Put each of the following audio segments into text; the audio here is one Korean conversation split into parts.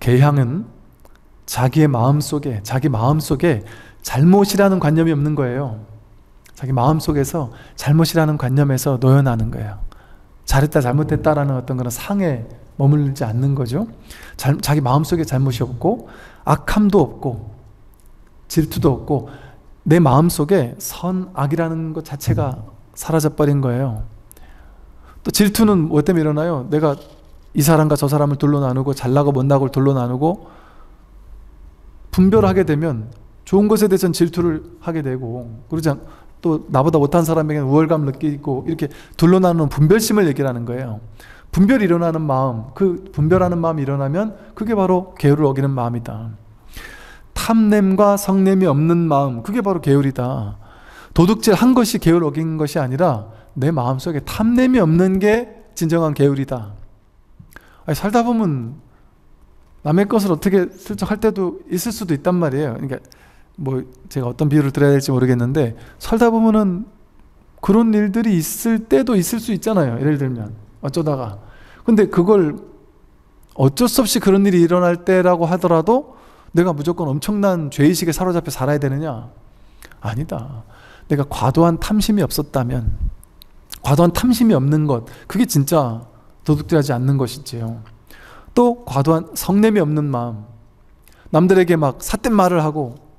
개향은 자기 마음속에 잘못이라는 관념이 없는 거예요. 자기 마음속에서 잘못이라는 관념에서 노연하는 거예요. 잘했다 잘못했다라는 어떤 그런 상에 머물지 않는 거죠. 자기 마음속에 잘못이 없고 악함도 없고 질투도 없고 내 마음속에 선악이라는 것 자체가 사라져버린 거예요. 또 질투는 뭐 때문에 일어나요? 내가 이 사람과 저 사람을 둘로 나누고 잘나고 못나고를 둘로 나누고 분별하게 되면 좋은 것에 대해서는 질투를 하게 되고, 그러지 또 나보다 못한 사람에게는 우월감을 느끼고, 이렇게 둘로 나누는 분별심을 얘기하는 거예요. 분별이 일어나는 마음, 그 분별하는 마음이 일어나면 그게 바로 계율을 어기는 마음이다. 탐냄과 성냄이 없는 마음, 그게 바로 계율이다. 도둑질 한 것이 계율 어긴 것이 아니라 내 마음속에 탐냄이 없는 게 진정한 계율이다. 아니, 살다 보면 남의 것을 어떻게 슬쩍 할 때도 있을 수도 있단 말이에요. 그러니까 뭐 제가 어떤 비유를 드려야 될지 모르겠는데, 살다 보면은 그런 일들이 있을 때도 있을 수 있잖아요. 예를 들면 어쩌다가. 근데 그걸 어쩔 수 없이 그런 일이 일어날 때라고 하더라도 내가 무조건 엄청난 죄의식에 사로잡혀 살아야 되느냐? 아니다. 내가 과도한 탐심이 없었다면, 과도한 탐심이 없는 것, 그게 진짜 도둑질하지 않는 것이지요. 또 과도한 성냄이 없는 마음, 남들에게 막 삿된 말을 하고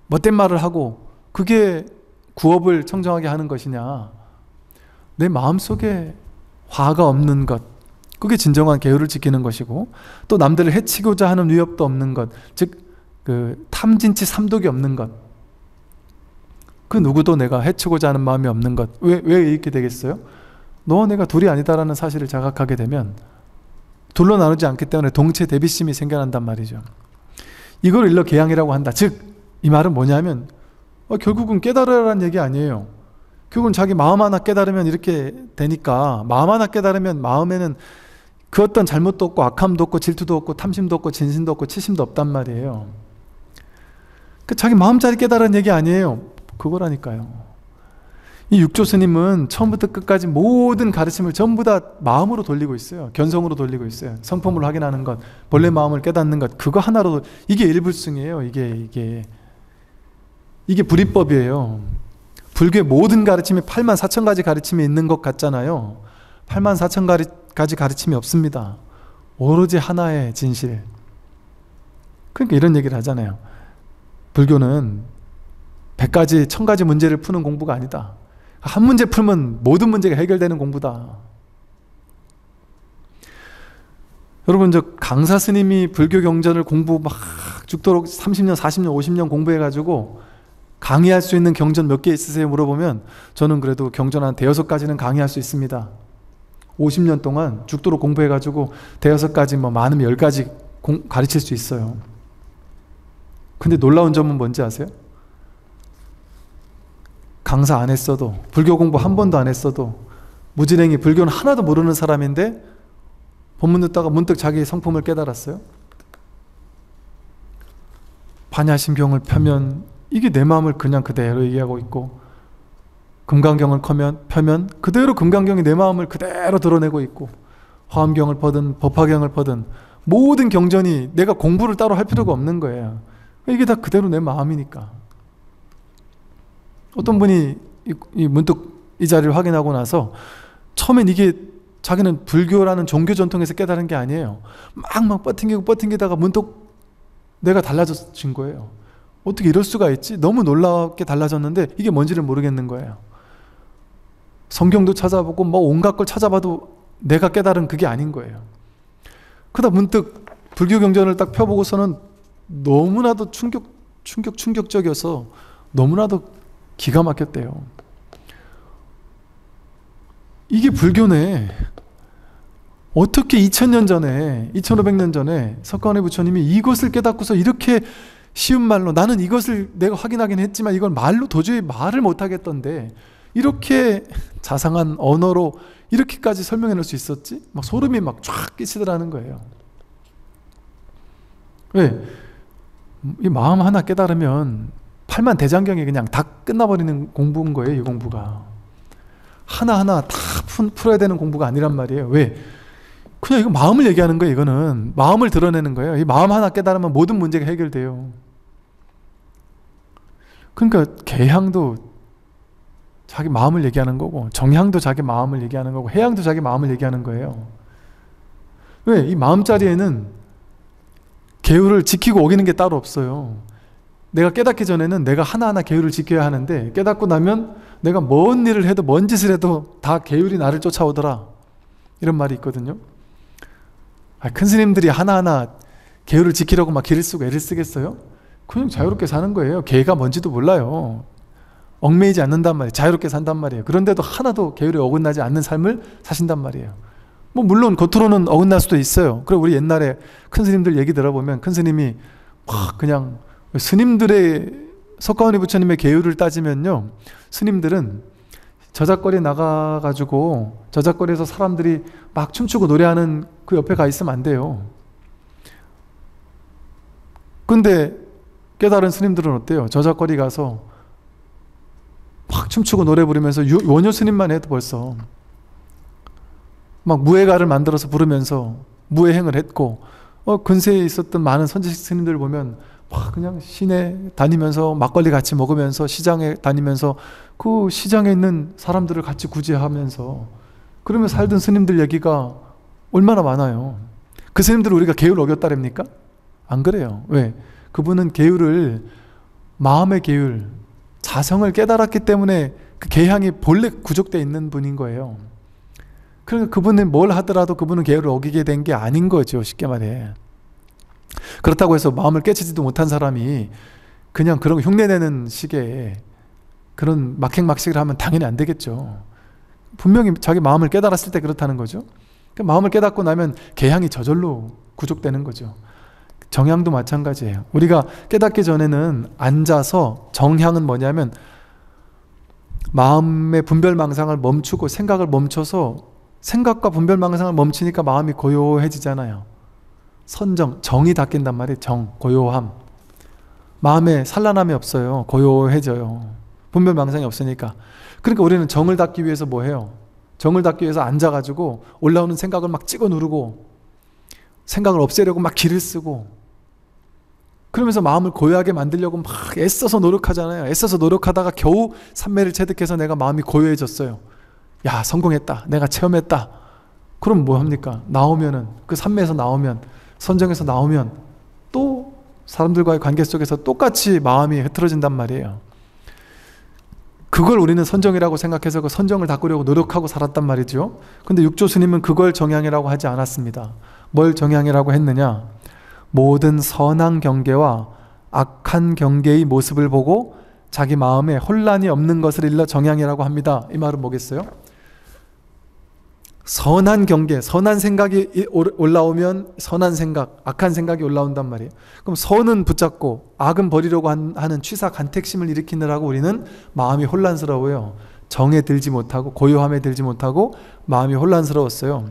못된 말을 하고, 그게 구업을 청정하게 하는 것이냐? 내 마음속에 화가 없는 것, 그게 진정한 계율을 지키는 것이고, 또 남들을 해치고자 하는 위협도 없는 것, 즉 그 탐진치 삼독이 없는 것, 그 누구도 내가 해치고자 하는 마음이 없는 것. 왜 이렇게 되겠어요? 너와 내가 둘이 아니다라는 사실을 자각하게 되면 둘로 나누지 않기 때문에 동체 대비심이 생겨난단 말이죠. 이걸 일러 계양이라고 한다. 즉 이 말은 뭐냐면 결국은 깨달으라는 얘기 아니에요. 결국은 자기 마음 하나 깨달으면 이렇게 되니까, 마음 하나 깨달으면 마음에는 그 어떤 잘못도 없고 악함도 없고 질투도 없고 탐심도 없고 진심도 없고 치심도 없단 말이에요. 그 자기 마음자리 깨달으라는 얘기 아니에요. 그거라니까요. 이 육조 스님은 처음부터 끝까지 모든 가르침을 전부 다 마음으로 돌리고 있어요. 견성으로 돌리고 있어요. 성품을 확인하는 것, 본래 마음을 깨닫는 것, 그거 하나로, 이게 일불승이에요. 이게 불이법이에요. 불교의 모든 가르침이 84,000가지 가르침이 있는 것 같잖아요. 84,000가지 가르침이 없습니다. 오로지 하나의 진실. 그러니까 이런 얘기를 하잖아요. 불교는 100가지, 1000가지 문제를 푸는 공부가 아니다. 한 문제 풀면 모든 문제가 해결되는 공부다. 여러분, 저 강사 스님이 불교 경전을 공부 막 죽도록 30년, 40년, 50년 공부해가지고 강의할 수 있는 경전 몇 개 있으세요? 물어보면 저는 그래도 경전 한 5-6가지는 강의할 수 있습니다. 50년 동안 죽도록 공부해가지고 5-6가지, 뭐 많으면 10가지 가르칠 수 있어요. 근데 놀라운 점은 뭔지 아세요? 강사 안 했어도, 불교 공부 한 번도 안 했어도, 무지랭이 불교는 하나도 모르는 사람인데 법문 듣다가 문득 자기 성품을 깨달았어요. 반야심경을 펴면 이게 내 마음을 그냥 그대로 얘기하고 있고, 금강경을 펴면 그대로 금강경이 내 마음을 그대로 드러내고 있고, 화엄경을 퍼든 법화경을 퍼든 모든 경전이 내가 공부를 따로 할 필요가 없는 거예요. 이게 다 그대로 내 마음이니까. 어떤 분이 문득 이 자리를 확인하고 나서 처음엔 이게 자기는 불교라는 종교 전통에서 깨달은 게 아니에요. 막 버팅기다가 문득 내가 달라진 거예요. 어떻게 이럴 수가 있지? 너무 놀랍게 달라졌는데 이게 뭔지를 모르겠는 거예요. 성경도 찾아보고 뭐 온갖 걸 찾아봐도 내가 깨달은 그게 아닌 거예요. 그러다 문득 불교 경전을 딱 펴보고서는 너무나도 충격적이어서 너무나도 기가 막혔대요. 이게 불교네. 어떻게 2000년 전에, 2500년 전에 석가모니 부처님이 이것을 깨닫고서 이렇게 쉬운 말로, 나는 이것을 내가 확인하긴 했지만 이걸 말로 도저히 말을 못하겠던데 이렇게 자상한 언어로 이렇게까지 설명해낼 수 있었지? 막 소름이 막 쫙 끼치더라는 거예요. 왜? 이 마음 하나 깨달으면 팔만대장경이 그냥 다 끝나버리는 공부인 거예요. 이 공부가 하나하나 다 풀어야 되는 공부가 아니란 말이에요. 왜? 그냥 이거 마음을 얘기하는 거예요. 이거는 마음을 드러내는 거예요. 이 마음 하나 깨달으면 모든 문제가 해결돼요. 그러니까 계향도 자기 마음을 얘기하는 거고, 정향도 자기 마음을 얘기하는 거고, 해향도 자기 마음을 얘기하는 거예요. 왜? 이 마음자리에는 계율을 지키고 어기는 게 따로 없어요. 내가 깨닫기 전에는 내가 하나하나 계율을 지켜야 하는데, 깨닫고 나면 내가 뭔 일을 해도 뭔 짓을 해도 다 계율이 나를 쫓아오더라, 이런 말이 있거든요. 큰 스님들이 하나하나 계율을 지키려고 막 기를 쓰고 애를 쓰겠어요? 그냥 자유롭게 사는 거예요. 계가 뭔지도 몰라요. 얽매이지 않는단 말이에요. 자유롭게 산단 말이에요. 그런데도 하나도 계율에 어긋나지 않는 삶을 사신단 말이에요. 뭐 물론 겉으로는 어긋날 수도 있어요. 그리고 우리 옛날에 큰 스님들 얘기 들어보면 큰 스님이 막 그냥 스님들의, 석가모니 부처님의 계율을 따지면요, 스님들은 저작거리에 나가가지고 저작거리에서 사람들이 막 춤추고 노래하는 그 옆에 가 있으면 안 돼요. 근데 깨달은 스님들은 어때요? 저작거리 가서 막 춤추고 노래 부르면서, 원효 스님만 해도 벌써 막 무예가를 만들어서 부르면서 무예행을 했고, 근세에 있었던 많은 선지식 스님들 보면 막 그냥 시내 다니면서 막걸리 같이 먹으면서 시장에 다니면서 그 시장에 있는 사람들을 같이 구제하면서 그러면 살던 스님들 얘기가 얼마나 많아요. 그 스님들을 우리가 계율 어겼다랍니까? 안 그래요. 왜? 그분은 계율을, 마음의 계율, 자성을 깨달았기 때문에 그 계향이 본래 구족되어 있는 분인 거예요. 그러니까 그분은 뭘 하더라도 그분은 계율을 어기게 된 게 아닌 거죠, 쉽게 말해. 그렇다고 해서 마음을 깨치지도 못한 사람이 그냥 그런 거 흉내내는 식의 그런 막행막식을 하면 당연히 안 되겠죠. 분명히 자기 마음을 깨달았을 때 그렇다는 거죠. 그 마음을 깨닫고 나면 계향이 저절로 구족되는 거죠. 정향도 마찬가지예요. 우리가 깨닫기 전에는 앉아서, 정향은 뭐냐면 마음의 분별망상을 멈추고 생각을 멈춰서, 생각과 분별망상을 멈추니까 마음이 고요해지잖아요. 선정, 정이 닦인단 말이에요. 정, 고요함. 마음에 산란함이 없어요. 고요해져요. 분별망상이 없으니까. 그러니까 우리는 정을 닦기 위해서 뭐 해요? 정을 닦기 위해서 앉아가지고 올라오는 생각을 막 찍어 누르고 생각을 없애려고 막 기를 쓰고, 그러면서 마음을 고요하게 만들려고 막 애써서 노력하잖아요. 애써서 노력하다가 겨우 삼매를 체득해서 내가 마음이 고요해졌어요. 야, 성공했다. 내가 체험했다. 그럼 뭐 합니까? 나오면은, 그 삼매에서 나오면, 선정에서 나오면 또 사람들과의 관계 속에서 똑같이 마음이 흐트러진단 말이에요. 그걸 우리는 선정이라고 생각해서 그 선정을 닦으려고 노력하고 살았단 말이죠. 근데 육조 스님은 그걸 정향이라고 하지 않았습니다. 뭘 정향이라고 했느냐? 모든 선한 경계와 악한 경계의 모습을 보고 자기 마음에 혼란이 없는 것을 일러 정향이라고 합니다. 이 말은 뭐겠어요? 선한 경계, 선한 생각이 올라오면 선한 생각, 악한 생각이 올라온단 말이에요. 그럼 선은 붙잡고 악은 버리려고 하는 취사 간택심을 일으키느라고 우리는 마음이 혼란스러워요. 정에 들지 못하고 고요함에 들지 못하고 마음이 혼란스러웠어요.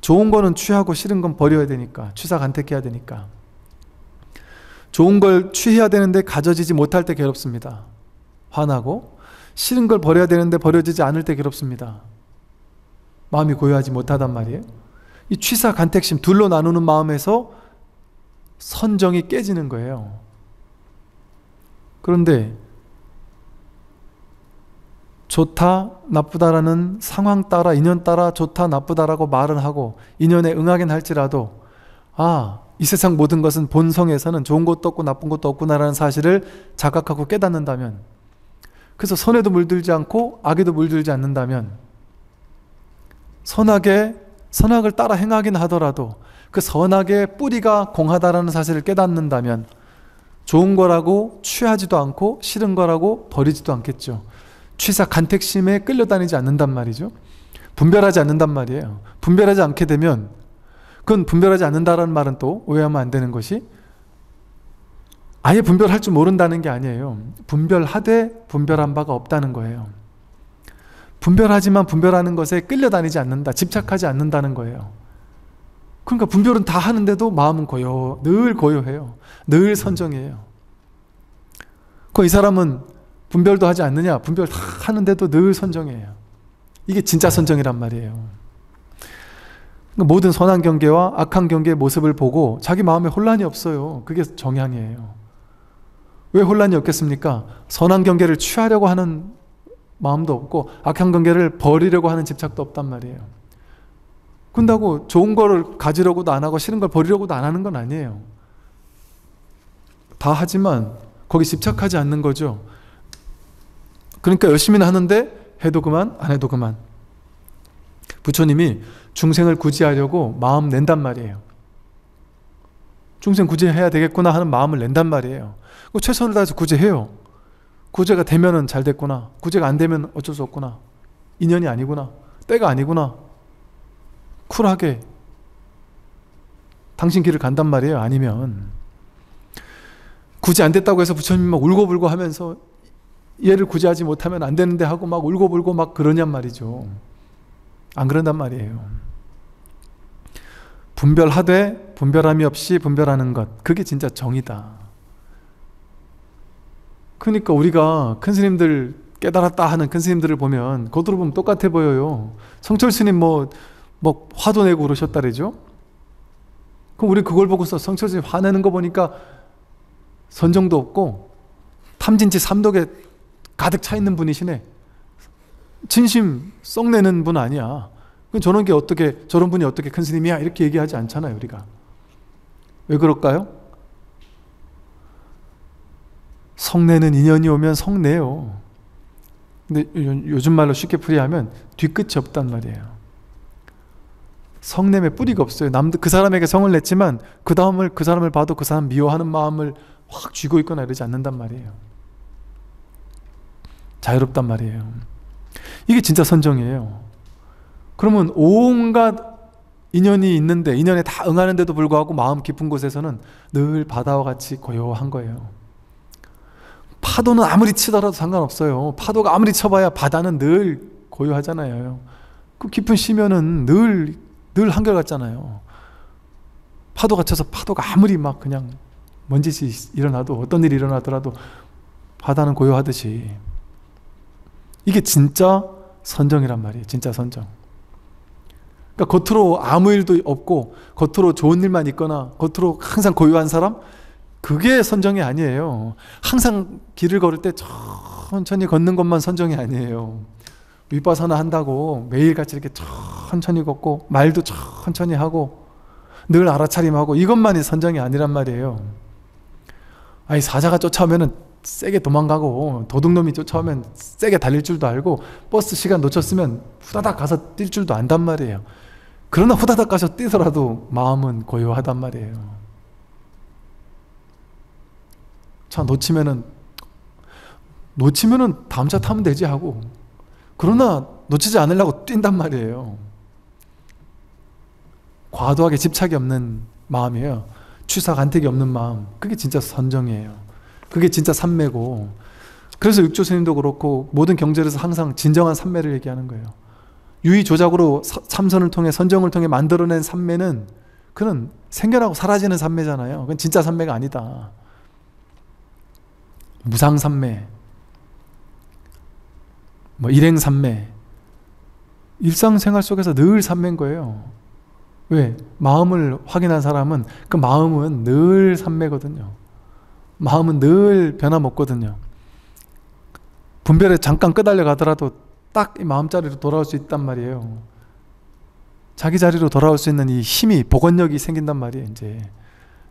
좋은 거는 취하고 싫은 건 버려야 되니까, 취사 간택해야 되니까. 좋은 걸 취해야 되는데 가져지지 못할 때 괴롭습니다. 화나고, 싫은 걸 버려야 되는데 버려지지 않을 때 괴롭습니다. 마음이 고요하지 못하단 말이에요. 이 취사 간택심, 둘로 나누는 마음에서 선정이 깨지는 거예요. 그런데 좋다 나쁘다라는 상황 따라, 인연 따라 좋다 나쁘다라고 말은 하고 인연에 응하긴 할지라도, 이 세상 모든 것은 본성에서는 좋은 것도 없고 나쁜 것도 없구나라는 사실을 자각하고 깨닫는다면, 그래서 선에도 물들지 않고 악에도 물들지 않는다면, 선악을 따라 행하긴 하더라도 그 선악의 뿌리가 공하다라는 사실을 깨닫는다면 좋은 거라고 취하지도 않고 싫은 거라고 버리지도 않겠죠. 취사 간택심에 끌려다니지 않는단 말이죠. 분별하지 않는단 말이에요. 분별하지 않게 되면, 그건 분별하지 않는다라는 말은 또 오해하면 안 되는 것이, 아예 분별할 줄 모른다는 게 아니에요. 분별하되 분별한 바가 없다는 거예요. 분별하지만 분별하는 것에 끌려다니지 않는다, 집착하지 않는다는 거예요. 그러니까 분별은 다 하는데도 마음은 늘 고요해요. 늘 선정이에요. 이 사람은 분별도 하지 않느냐? 분별 다 하는데도 늘 선정이에요. 이게 진짜 선정이란 말이에요. 그러니까 모든 선한 경계와 악한 경계의 모습을 보고 자기 마음에 혼란이 없어요. 그게 정향이에요. 왜 혼란이 없겠습니까? 선한 경계를 취하려고 하는 마음도 없고 악한 경계를 버리려고 하는 집착도 없단 말이에요. 그런다고 좋은 거를 가지려고도 안 하고 싫은 걸 버리려고도 안 하는 건 아니에요. 다 하지만 거기 집착하지 않는 거죠. 그러니까 열심히는 하는데 해도 그만 안 해도 그만. 부처님이 중생을 구제하려고 마음 낸단 말이에요. 중생 구제해야 되겠구나 하는 마음을 낸단 말이에요. 최선을 다해서 구제해요. 구제가 되면은 잘 됐구나. 구제가 안 되면 어쩔 수 없구나. 인연이 아니구나. 때가 아니구나. 쿨하게 당신 길을 간단 말이에요. 아니면 구제 안 됐다고 해서 부처님이 막 울고불고 하면서 얘를 구제하지 못하면 안 되는데 하고 막 울고불고 막 그러냔 말이죠. 안 그런단 말이에요. 분별하되 분별함이 없이 분별하는 것, 그게 진짜 정이다. 그러니까 우리가 큰 스님들 깨달았다 하는 큰 스님들을 보면 겉으로 보면 똑같아 보여요. 성철 스님 뭐 화도 내고 그러셨다 그러죠. 그럼 우리 그걸 보고서 성철 스님 화내는 거 보니까 선정도 없고 탐진치 삼독에 가득 차 있는 분이시네. 진심 썩내는 분 아니야. 저런 분이 어떻게 큰 스님이야? 이렇게 얘기하지 않잖아요, 우리가. 왜 그럴까요? 성내는 인연이 오면 성내요. 근데 요즘 말로 쉽게 풀이하면 뒤끝이 없단 말이에요. 성냄에 뿌리가 없어요. 남들 그 사람에게 성을 냈지만 그 사람을 봐도 그 사람 미워하는 마음을 확 쥐고 있거나 이러지 않는단 말이에요. 자유롭단 말이에요. 이게 진짜 선정이에요. 그러면 온갖 인연이 있는데 인연에 다 응하는데도 불구하고 마음 깊은 곳에서는 늘 바다와 같이 고요한 거예요. 파도는 아무리 치더라도 상관없어요. 파도가 아무리 쳐봐야 바다는 늘 고요하잖아요. 그 깊은 심연은 늘 한결같잖아요. 파도가 쳐서 파도가 아무리 막 그냥 먼지시 일어나도 어떤 일이 일어나더라도 바다는 고요하듯이 이게 진짜 선정이란 말이에요. 진짜 선정. 그러니까 겉으로 아무 일도 없고 겉으로 좋은 일만 있거나 겉으로 항상 고요한 사람, 그게 선정이 아니에요. 항상 길을 걸을 때 천천히 걷는 것만 선정이 아니에요. 윗바사나 한다고 매일같이 이렇게 천천히 걷고 말도 천천히 하고 늘 알아차림하고 이것만이 선정이 아니란 말이에요. 아니 사자가 쫓아오면은 세게 도망가고 도둑놈이 쫓아오면 세게 달릴 줄도 알고 버스 시간 놓쳤으면 후다닥 가서 뛸 줄도 안단 말이에요. 그러나 후다닥 가서 뛰더라도 마음은 고요하단 말이에요. 차 놓치면은 다음 차 타면 되지 하고, 그러나 놓치지 않으려고 뛴단 말이에요. 과도하게 집착이 없는 마음이에요. 취사 간택이 없는 마음, 그게 진짜 선정이에요. 그게 진짜 삼매고, 그래서 육조 스님도 그렇고 모든 경전에서 항상 진정한 삼매를 얘기하는 거예요. 유의조작으로 참선을 통해 선정을 통해 만들어낸 삼매는 그는 생겨나고 사라지는 삼매잖아요. 그건 진짜 삼매가 아니다. 무상삼매, 일행삼매, 일상생활 속에서 늘 삼매인 거예요. 왜? 마음을 확인한 사람은 그 마음은 늘 삼매거든요. 마음은 늘 변함없거든요. 분별에 잠깐 끄달려 가더라도 딱 이 마음자리로 돌아올 수 있단 말이에요. 자기 자리로 돌아올 수 있는 이 힘이, 복원력이 생긴단 말이에요. 이제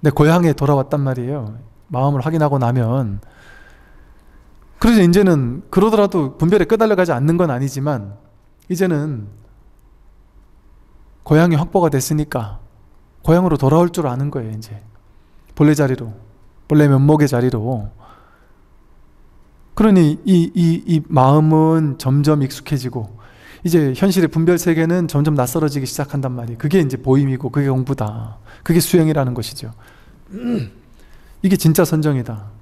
내 고향에 돌아왔단 말이에요. 마음을 확인하고 나면. 그래서 이제는 그러더라도 분별에 끄달려 가지 않는 건 아니지만 이제는 고향이 확보가 됐으니까 고향으로 돌아올 줄 아는 거예요. 이제 본래 자리로, 본래 면목의 자리로. 그러니 이 마음은 점점 익숙해지고 이제 현실의 분별 세계는 점점 낯설어지기 시작한단 말이에요. 그게 이제 보임이고 그게 공부다. 그게 수행이라는 것이죠. 이게 진짜 선정이다.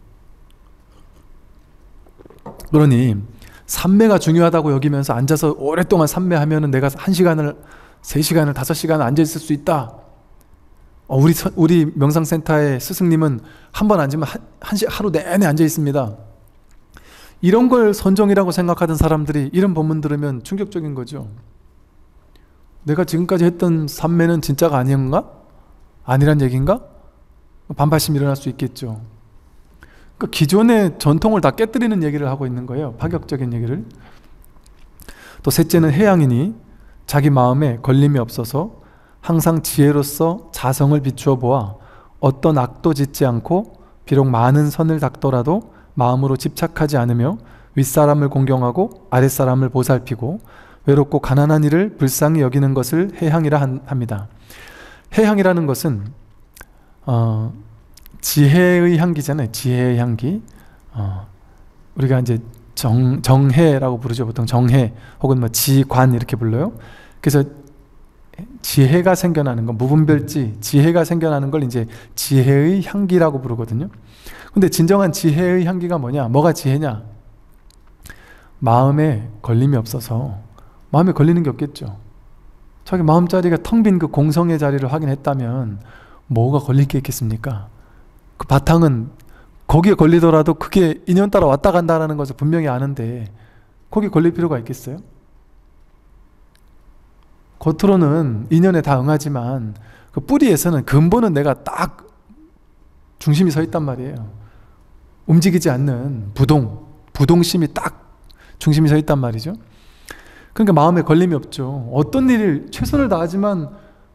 그러니 삼매가 중요하다고 여기면서 앉아서 오랫동안 삼매하면은 내가 1시간을, 3시간을, 5시간을 앉아있을 수 있다. 우리 명상센터의 스승님은 한 번 앉으면 하루 내내 앉아있습니다. 이런 걸 선정이라고 생각하던 사람들이 이런 법문 들으면 충격적인 거죠. 내가 지금까지 했던 삼매는 진짜가 아닌가? 아니란 얘기인가? 반발심이 일어날 수 있겠죠. 그러니까 기존의 전통을 다 깨뜨리는 얘기를 하고 있는 거예요. 파격적인 얘기를. 또 셋째는 해양이니 자기 마음에 걸림이 없어서 항상 지혜로서 자성을 비추어 보아 어떤 악도 짓지 않고 비록 많은 선을 닦더라도 마음으로 집착하지 않으며 윗사람을 공경하고 아랫사람을 보살피고 외롭고 가난한 이를 불쌍히 여기는 것을 해향이라 합니다. 해향이라는 것은 지혜의 향기잖아요. 지혜의 향기. 우리가 이제 정해라고 부르죠. 보통 정해 혹은 뭐 지관 이렇게 불러요. 그래서 지혜가 생겨나는 거, 무분별지 지혜가 생겨나는 걸 이제 지혜의 향기라고 부르거든요. 근데 진정한 지혜의 향기가 뭐냐? 뭐가 지혜냐? 마음에 걸림이 없어서. 마음에 걸리는 게 없겠죠. 자기 마음자리가 텅 빈 그 공성의 자리를 확인했다면 뭐가 걸릴 게 있겠습니까? 그 바탕은 거기에 걸리더라도 그게 인연 따라 왔다 간다는 것을 분명히 아는데 거기에 걸릴 필요가 있겠어요? 겉으로는 인연에 다 응하지만 그 뿌리에서는 근본은 내가 딱 중심이 서 있단 말이에요. 움직이지 않는 부동심이 딱 중심이 서 있단 말이죠. 그러니까 마음에 걸림이 없죠. 어떤 일을 최선을 다하지만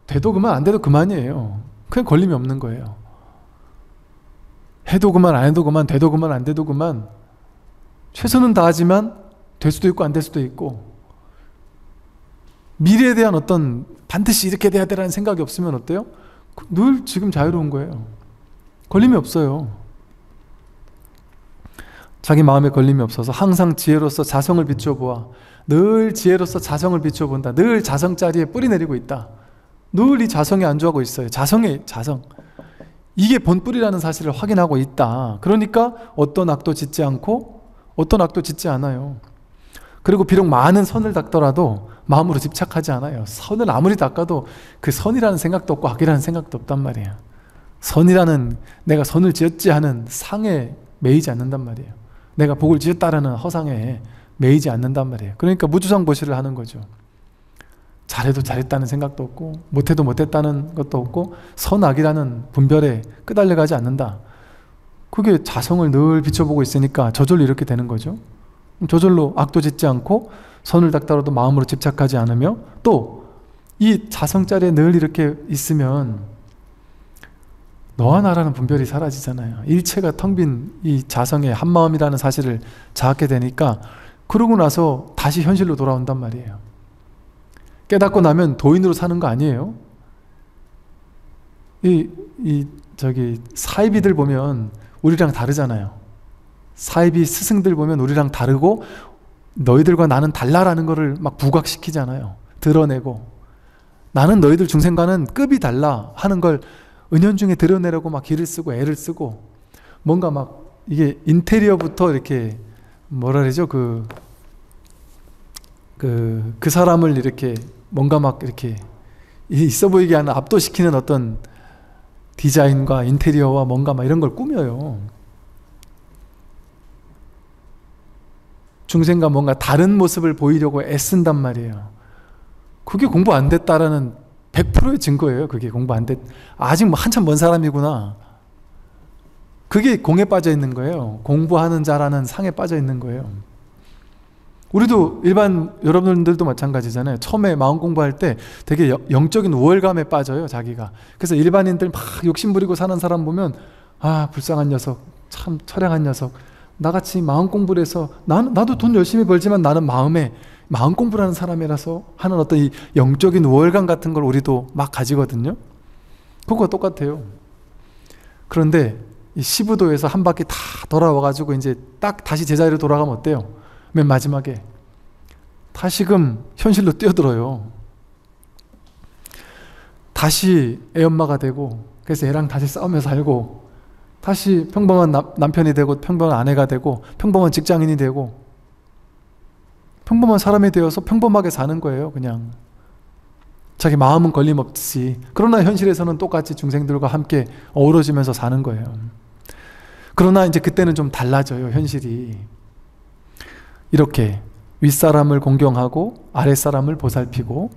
돼도 그만 안 돼도 그만이에요. 그냥 걸림이 없는 거예요. 해도 그만 안 해도 그만 돼도 그만 안 돼도 그만 최선은 다하지만 될 수도 있고 안 될 수도 있고 미래에 대한 어떤 반드시 이렇게 돼야 되라는 생각이 없으면 어때요? 늘 지금 자유로운 거예요. 걸림이 없어요. 자기 마음에 걸림이 없어서 항상 지혜로서 자성을 비추어 보아 늘 지혜로서 자성을 비추어 본다. 늘 자성자리에 뿌리 내리고 있다. 늘 이 자성에 안주하고 있어요. 자성. 이게 본뿌리라는 사실을 확인하고 있다. 그러니까 어떤 악도 짓지 않고 어떤 악도 짓지 않아요. 그리고 비록 많은 선을 닦더라도 마음으로 집착하지 않아요. 선을 아무리 닦아도 그 선이라는 생각도 없고 악이라는 생각도 없단 말이에요. 선이라는 내가 선을 지었지 하는 상에 매이지 않는단 말이에요. 내가 복을 지었다라는 허상에 매이지 않는단 말이에요. 그러니까 무주상보시를 하는 거죠. 잘해도 잘했다는 생각도 없고 못해도 못했다는 것도 없고 선악이라는 분별에 끄달려가지 않는다. 그게 자성을 늘 비춰보고 있으니까 저절로 이렇게 되는 거죠. 저절로 악도 짓지 않고 선을 닦더라도 마음으로 집착하지 않으며 또 이 자성자리에 늘 이렇게 있으면 너와 나라는 분별이 사라지잖아요. 일체가 텅 빈 이 자성의 한마음이라는 사실을 자악게 되니까 그러고 나서 다시 현실로 돌아온단 말이에요. 깨닫고 나면 도인으로 사는 거 아니에요. 저기 사이비들 보면 우리랑 다르잖아요. 사이비 스승들 보면 우리랑 다르고 너희들과 나는 달라라는 거를 막 부각시키잖아요. 드러내고 나는 너희들 중생과는 급이 달라 하는 걸 은연중에 드러내려고 막 기를 쓰고 애를 쓰고 뭔가 막 이게 인테리어부터 이렇게 뭐라 그러죠? 그 사람을 이렇게 뭔가 막 이렇게 있어 보이게 하는 압도시키는 어떤 디자인과 인테리어와 뭔가 막 이런 걸 꾸며요. 중생과 뭔가 다른 모습을 보이려고 애쓴단 말이에요. 그게 공부 안 됐다라는 100%의 증거예요. 그게 공부 안 됐, 아직 뭐 한참 먼 사람이구나. 그게 공에 빠져 있는 거예요. 공부하는 자라는 상에 빠져 있는 거예요. 우리도 일반 여러분들도 마찬가지잖아요. 처음에 마음 공부할 때 되게 영적인 우월감에 빠져요. 자기가. 그래서 일반인들 막 욕심부리고 사는 사람 보면 아 불쌍한 녀석, 참 처량한 녀석, 나같이 마음 공부를 해서 나도 돈 열심히 벌지만 나는 마음 공부를 하는 사람이라서 하는 어떤 이 영적인 우월감 같은 걸 우리도 막 가지거든요. 그거와 똑같아요. 그런데 이 시부도에서 한 바퀴 다 돌아와가지고 이제 딱 다시 제자리로 돌아가면 어때요? 맨 마지막에 다시금 현실로 뛰어들어요. 다시 애엄마가 되고 그래서 애랑 다시 싸우며 살고 다시 평범한 남편이 되고 평범한 아내가 되고 평범한 직장인이 되고 평범한 사람이 되어서 평범하게 사는 거예요. 그냥 자기 마음은 걸림없이. 그러나 현실에서는 똑같이 중생들과 함께 어우러지면서 사는 거예요. 그러나 이제 그때는 좀 달라져요. 현실이. 이렇게 윗사람을 공경하고 아랫사람을 보살피고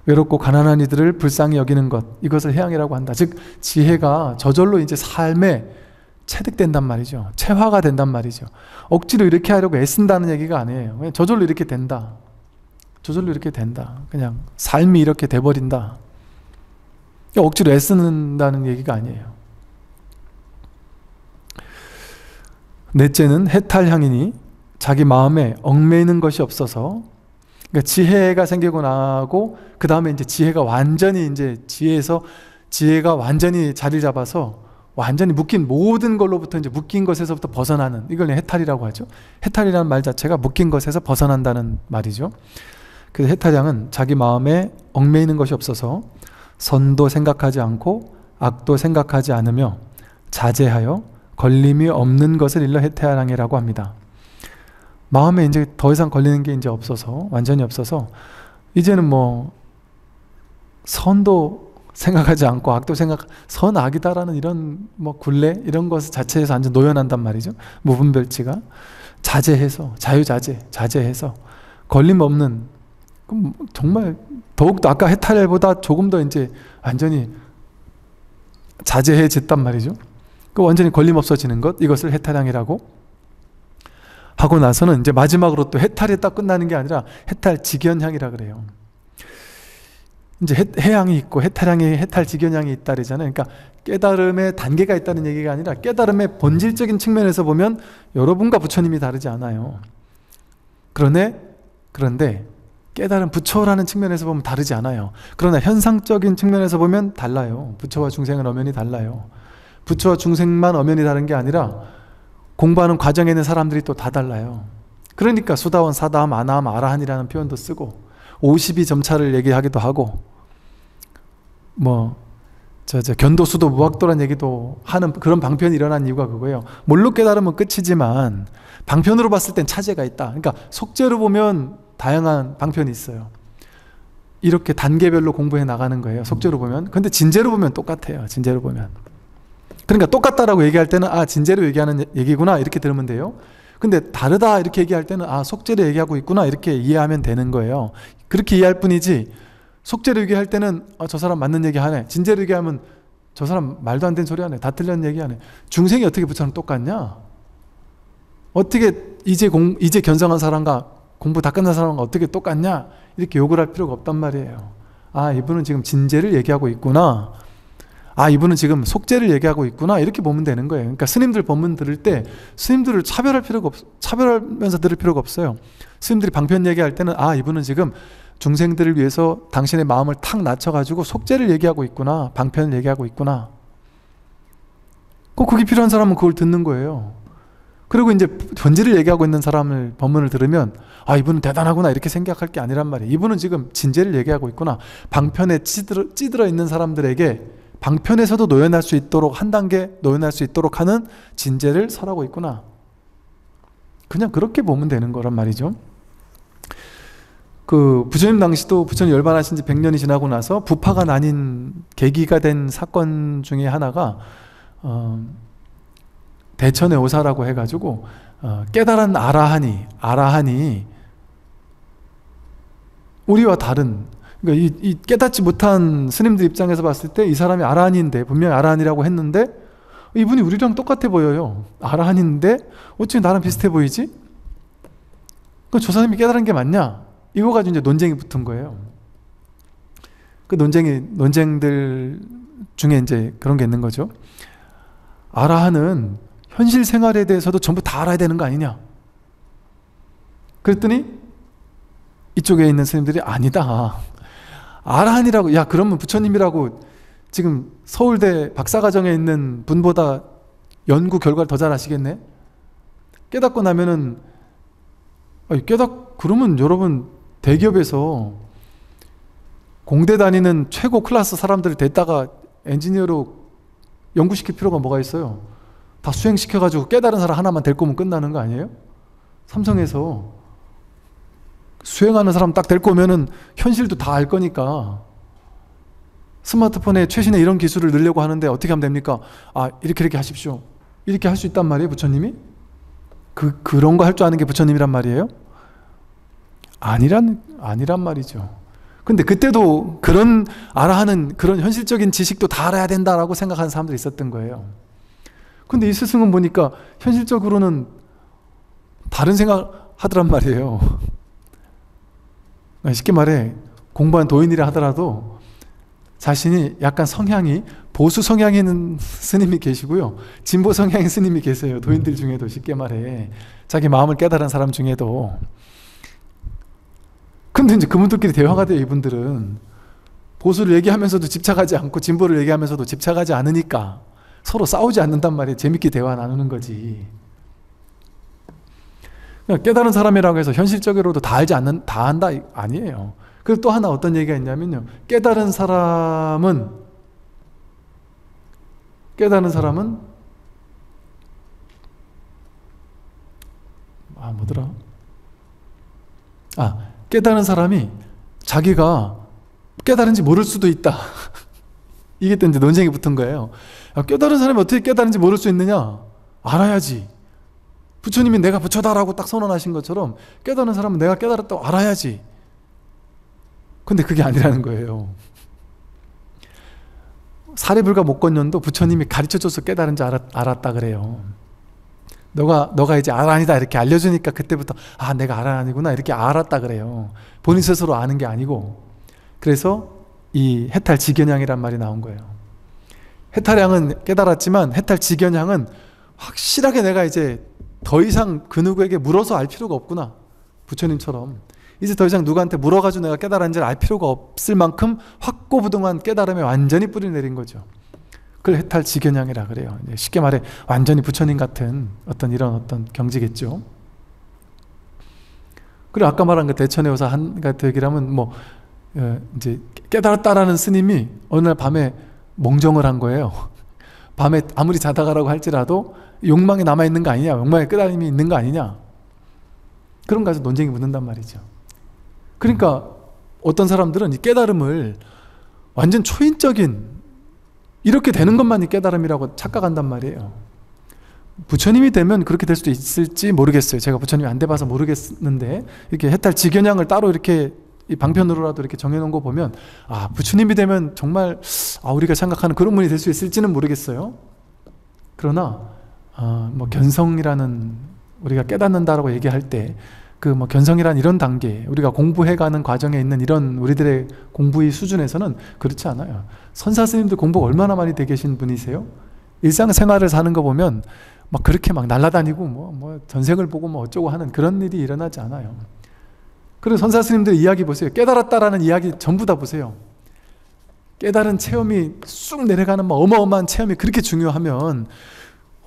외롭고 가난한 이들을 불쌍히 여기는 것, 이것을 해양이라고 한다. 즉 지혜가 저절로 이제 삶에 체득된단 말이죠. 체화가 된단 말이죠. 억지로 이렇게 하려고 애쓴다는 얘기가 아니에요. 그냥 저절로 이렇게 된다. 저절로 이렇게 된다. 그냥 삶이 이렇게 돼버린다. 억지로 애쓰는다는 얘기가 아니에요. 넷째는 해탈향이니 자기 마음에 얽매이는 것이 없어서, 그러니까 지혜가 생기고 나고 그 다음에 이제 지혜가 완전히 이제 지혜가 완전히 자리를 잡아서 완전히 묶인 모든 걸로부터 이제 묶인 것에서부터 벗어나는, 이걸 해탈이라고 하죠. 해탈이라는 말 자체가 묶인 것에서 벗어난다는 말이죠. 그래서 해탈향은 자기 마음에 얽매이는 것이 없어서 선도 생각하지 않고 악도 생각하지 않으며 자제하여 걸림이 없는 것을 일러 해탈향이라고 합니다. 마음에 이제 더 이상 걸리는 게 이제 없어서, 완전히 없어서 이제는 뭐 선도 생각하지 않고 악도 선악이다라는 이런 뭐 굴레 이런 것 자체에서 완전 노연한단 말이죠. 무분별치가 자제해서 자제해서 걸림 없는, 그럼 정말 더욱더 아까 해탈보다 조금 더 이제 완전히 자제해졌단 말이죠. 그 완전히 걸림 없어지는 것, 이것을 해탈향이라고 하고 나서는 이제 마지막으로 또 해탈이 딱 끝나는 게 아니라 해탈직연향이라 그래요. 이제 해향이 있고 해탈직연향이 있다 그러잖아요. 그러니까 깨달음의 단계가 있다는 얘기가 아니라 깨달음의 본질적인 측면에서 보면 여러분과 부처님이 다르지 않아요. 그런데 깨달음 부처라는 측면에서 보면 다르지 않아요. 그러나 현상적인 측면에서 보면 달라요. 부처와 중생은 엄연히 달라요. 부처와 중생만 엄연히 다른 게 아니라 공부하는 과정에 있는 사람들이 또 다 달라요. 그러니까 수다원, 사다함, 아나함, 아라한이라는 표현도 쓰고 52점차를 얘기하기도 하고 견도수도 무학도란 얘기도 하는 그런 방편이 일어난 이유가 그거예요. 뭘로 깨달으면 끝이지만 방편으로 봤을 땐 차제가 있다. 그러니까 속죄로 보면 다양한 방편이 있어요. 이렇게 단계별로 공부해 나가는 거예요. 속죄로 보면. 근데 진제로 보면 똑같아요. 진제로 보면. 그러니까 똑같다라고 얘기할 때는 진제로 얘기하는 얘기구나 이렇게 들으면 돼요. 근데 다르다 이렇게 얘기할 때는 속죄로 얘기하고 있구나 이렇게 이해하면 되는 거예요. 그렇게 이해할 뿐이지 속죄로 얘기할 때는 저 사람 맞는 얘기 하네, 진제로 얘기하면 저 사람 말도 안 되는 소리 하네, 다 틀린 얘기 하네. 중생이 어떻게 부처랑 똑같냐? 어떻게 이제 견성한 사람과 공부 다 끝난 사람과 어떻게 똑같냐? 이렇게 욕을 할 필요가 없단 말이에요. 이분은 지금 진제를 얘기하고 있구나, 이분은 지금 속죄를 얘기하고 있구나, 이렇게 보면 되는 거예요. 그러니까 스님들 법문 들을 때 스님들을 차별하면서 들을 필요가 없어요. 스님들이 방편 얘기할 때는 이분은 지금 중생들을 위해서 당신의 마음을 탁 낮춰가지고 속죄를 얘기하고 있구나, 방편을 얘기하고 있구나. 꼭 그게 필요한 사람은 그걸 듣는 거예요. 그리고 이제 본질을 얘기하고 있는 사람을 법문을 들으면 이분은 대단하구나 이렇게 생각할 게 아니란 말이에요. 이분은 지금 진제를 얘기하고 있구나. 방편에 찌들어 있는 사람들에게 방편에서도 노연할 수 있도록, 한 단계 노연할 수 있도록 하는 진제를 설하고 있구나. 그냥 그렇게 보면 되는 거란 말이죠. 부처님 당시도 부처님 열반하신 지 100년이 지나고 나서 부파가 나뉜 계기가 된 사건 중에 하나가 대천의 오사라고 해가지고 깨달은 아라한이 우리와 다른, 그러니까 이 깨닫지 못한 스님들 입장에서 봤을 때 이 사람이 아라한인데, 분명히 아라한이라고 했는데 이분이 우리랑 똑같아 보여요. 아라한인데 어찌 나랑 비슷해 보이지? 저 사람이 깨달은 게 맞냐? 이거 가지고 이제 논쟁이 붙은 거예요. 그 논쟁들 중에 이제 그런 게 있는 거죠. 아라한은 현실 생활에 대해서도 전부 다 알아야 되는 거 아니냐? 그랬더니 이쪽에 있는 스님들이 아니다. 아라한이라고, 그러면 부처님이라고 지금 서울대 박사과정에 있는 분보다 연구 결과를 더 잘 아시겠네? 깨닫고 나면은, 그러면 여러분 대기업에서 공대 다니는 최고 클래스 사람들을 댔다가 엔지니어로 연구시킬 필요가 뭐가 있어요? 다 수행시켜가지고 깨달은 사람 하나만 데리고 오면 끝나는 거 아니에요? 삼성에서 수행하는 사람 딱 데리고 오면은 현실도 다 알 거니까 스마트폰에 최신의 이런 기술을 넣으려고 하는데 어떻게 하면 됩니까? 이렇게 하십시오. 이렇게 할 수 있단 말이에요, 부처님이? 그런 거 할 줄 아는 게 부처님이란 말이에요? 아니란 말이죠. 근데 그때도 그런 하는 그런 현실적인 지식도 다 알아야 된다라고 생각하는 사람들이 있었던 거예요. 근데 이 스승은 보니까 현실적으로는 다른 생각 하더란 말이에요. 쉽게 말해 공부한 도인이라 하더라도 자신이 약간 성향이 보수 성향인 스님이 계시고요, 진보 성향인 스님이 계세요. 도인들 중에도 쉽게 말해 자기 마음을 깨달은 사람 중에도. 근데 이제 그분들끼리 대화가 돼요. 이분들은 보수를 얘기하면서도 집착하지 않고 진보를 얘기하면서도 집착하지 않으니까 서로 싸우지 않는단 말이에요. 재밌게 대화 나누는 거지. 깨달은 사람이라고 해서 현실적으로도 다 알지 않는, 다 안다 아니에요. 그리고 또 하나 어떤 얘기가 있냐면요, 깨달은 사람은 뭐더라? 깨달은 사람이 자기가 깨달은지 모를 수도 있다. 이게 또 이제 논쟁이 붙은 거예요. 깨달은 사람이 어떻게 깨달은지 모를 수 있느냐? 알아야지. 부처님이 내가 부처다라고 딱 선언하신 것처럼 깨달은 사람은 내가 깨달았다고 알아야지. 근데 그게 아니라는 거예요. 사리불가 목건년도 부처님이 가르쳐줘서 깨달은지 알았다 그래요. 너가 이제 아란이다 이렇게 알려주니까 그때부터 내가 아란이구나 이렇게 알았다 그래요. 본인 스스로 아는 게 아니고. 그래서 이 해탈지견양이란 말이 나온 거예요. 해탈양은 깨달았지만 해탈지견양은 확실하게 내가 이제 더 이상 그 누구에게 물어서 알 필요가 없구나. 부처님처럼 이제 더 이상 누구한테 물어가지고 내가 깨달았는지를 알 필요가 없을 만큼 확고부동한 깨달음에 완전히 뿌리 내린 거죠. 그걸 해탈지견양이라 그래요. 쉽게 말해 완전히 부처님 같은 이런 경지겠죠. 그리고 아까 말한 그 대천의 호사 한 같은 얘기를 하면 이제 깨달았다라는 스님이 어느 날 밤에 몽정을 한 거예요. 밤에 아무리 자다가라고 할지라도 욕망이 남아있는 거 아니냐, 욕망의 깨달음이 있는 거 아니냐, 그런 가서 논쟁이 붙는단 말이죠. 그러니까 어떤 사람들은 이 깨달음을 완전 초인적인 이렇게 되는 것만이 깨달음이라고 착각한단 말이에요. 부처님이 되면 그렇게 될 수도 있을지 모르겠어요. 제가 부처님이 안 돼봐서 모르겠는데 이렇게 해탈지견양을 따로 이렇게 이 방편으로라도 이렇게 정해놓은 거 보면 부처님이 되면 정말 우리가 생각하는 그런 분이 될 수 있을지는 모르겠어요. 그러나 견성이라는, 우리가 깨닫는다라고 얘기할 때 그 견성이란 이런 단계, 우리가 공부해가는 과정에 있는 이런 우리들의 공부의 수준에서는 그렇지 않아요. 선사 스님들 공부가 얼마나 많이 되 계신 분이세요? 일상생활을 사는 거 보면 그렇게 날아다니고 전생을 보고 어쩌고 하는 그런 일이 일어나지 않아요. 그리고 선사 스님들 이야기 보세요. 깨달았다라는 이야기 전부 다 보세요. 깨달은 체험이 쑥 내려가는 어마어마한 체험이 그렇게 중요하면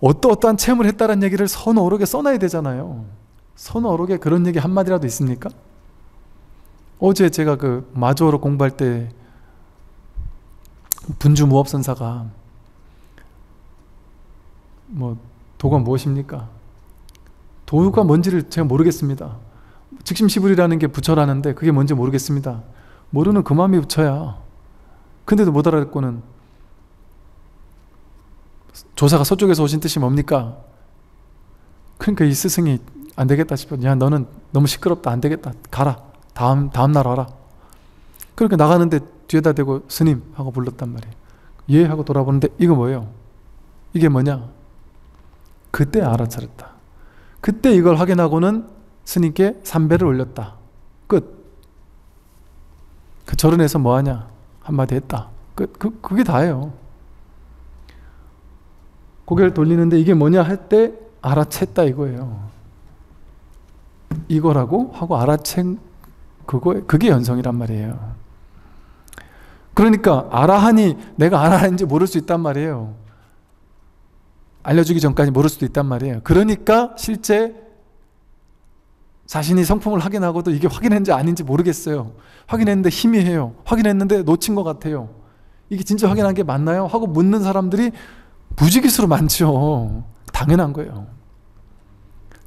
어떠한 체험을 했다는 얘기를 선어록에 써놔야 되잖아요. 선어록에 그런 얘기 한마디라도 있습니까? 어제 제가 그 마주어로 공부할 때 분주 무업선사가 도가 무엇입니까? 도가 뭔지를 제가 모르겠습니다. 직심시불이라는 게 부처라는데 그게 뭔지 모르겠습니다. 모르는 그 마음이 부처야. 근데도 못 알아듣고는 조사가 서쪽에서 오신 뜻이 뭡니까? 그러니까 이 스승이 안 되겠다 싶어. 야, 너는 너무 시끄럽다. 안 되겠다. 가라. 다음 날 와라. 그렇게 나가는데 뒤에다 대고 스님 하고 불렀단 말이에요. 예 하고 돌아보는데 이거 뭐예요? 이게 뭐냐? 그때 알아차렸다. 그때 이걸 확인하고는 스님께 삼배를 올렸다. 끝. 그 절은해서 뭐하냐? 한마디 했다. 끝. 그게 다예요. 고개를 돌리는데 이게 뭐냐 할 때 알아챘다 이거예요. 이거라고 하고 알아챈 그게 연성이란 말이에요. 그러니까 알아하니 내가 알아하는지 모를 수 있단 말이에요. 알려주기 전까지 모를 수도 있단 말이에요. 그러니까 실제 자신이 성품을 확인하고도 이게 확인했는지 아닌지 모르겠어요. 확인했는데 희미해요. 확인했는데 놓친 것 같아요. 이게 진짜 확인한 게 맞나요? 하고 묻는 사람들이 무지기수로 많죠. 당연한 거예요.